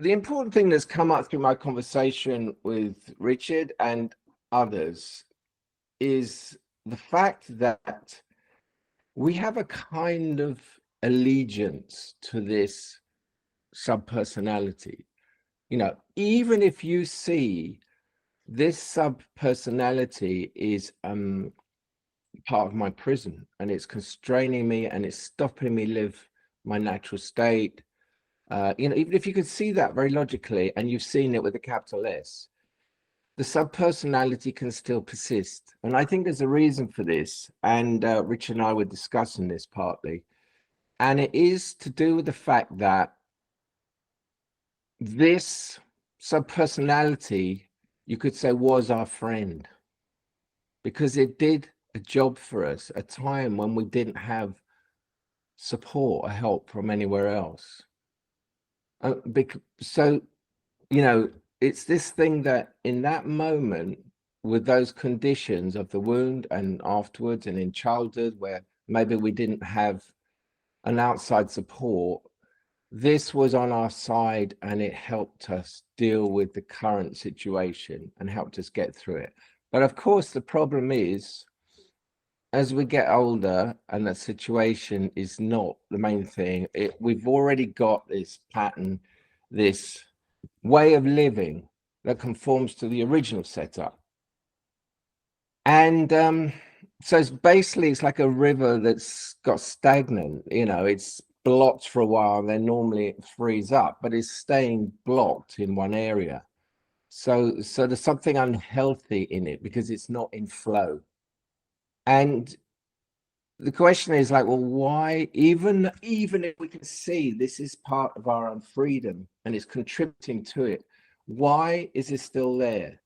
The important thing that's come up through my conversation with Richard and others is the fact that we have a kind of allegiance to this subpersonality. Even if you see this subpersonality is part of my prison and it's constraining me and it's stopping me live my natural state. Even if you could see that very logically and you've seen it with a capital S, the subpersonality can still persist. And I think there's a reason for this. And Rich and I were discussing this partly. And it is to do with the fact that this subpersonality, you could say, was our friend because it did a job for us at a time when we didn't have support or help from anywhere else. So, it's this thing that in that moment, with those conditions of the wound and afterwards and in childhood, where maybe we didn't have an outside support, this was on our side and it helped us deal with the current situation and helped us get through it. But of course, the problem is, as we get older and the situation is not the main thing, we've already got this pattern, this way of living that conforms to the original setup. And so it's like a river that's got stagnant, it's blocked for a while, and then normally it frees up, but it's staying blocked in one area. So there's something unhealthy in it because it's not in flow. And the question is like, well, why, even if we can see this is part of our unfreedom and it's contributing to it, why is it still there?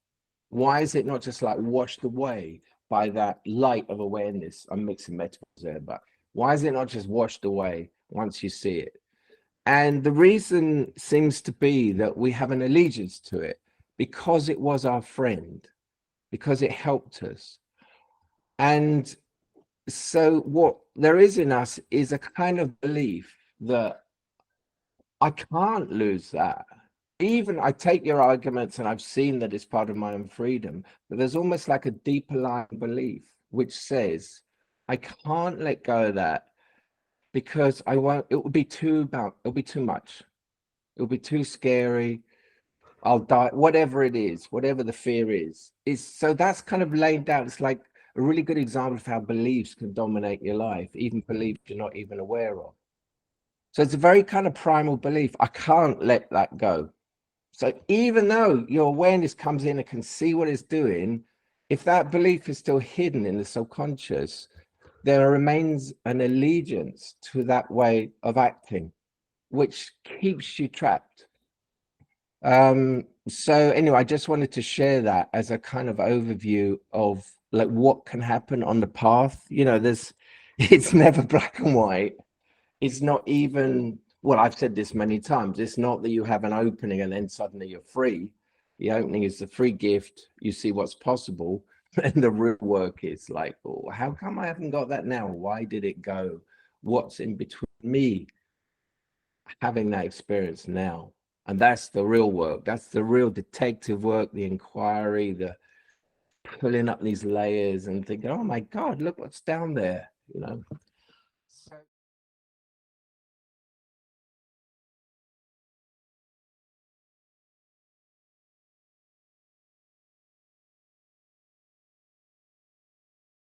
Why is it not just like washed away by that light of awareness? I'm mixing metaphors there, but why is it not just washed away once you see it? And the reason seems to be that we have an allegiance to it because it was our friend, because it helped us. And so what there is in us is a kind of belief that I can't lose that. Even I take your arguments and I've seen that it's part of my own freedom, but there's almost like a deeper lying belief which says I can't let go of that because I won't, it'll be too much. It'll be too scary. I'll die, whatever it is, whatever the fear is so that's kind of laid down. It's like a really good example of how beliefs can dominate your life, even beliefs you're not even aware of. So it's a very kind of primal belief. I can't let that go. So even though your awareness comes in and can see what it's doing, if that belief is still hidden in the subconscious, there remains an allegiance to that way of acting, which keeps you trapped. So anyway, I just wanted to share that as a kind of overview of like what can happen on the path. It's never black and white. It's not even, well, I've said this many times, it's not that you have an opening and then suddenly you're free. The opening is the free gift. You see what's possible. And the real work is like, oh, how come I haven't got that now? Why did it go? What's in between me having that experience now? And that's the real work. That's the real detective work, the inquiry, the pulling up these layers and thinking, oh my God, look what's down there,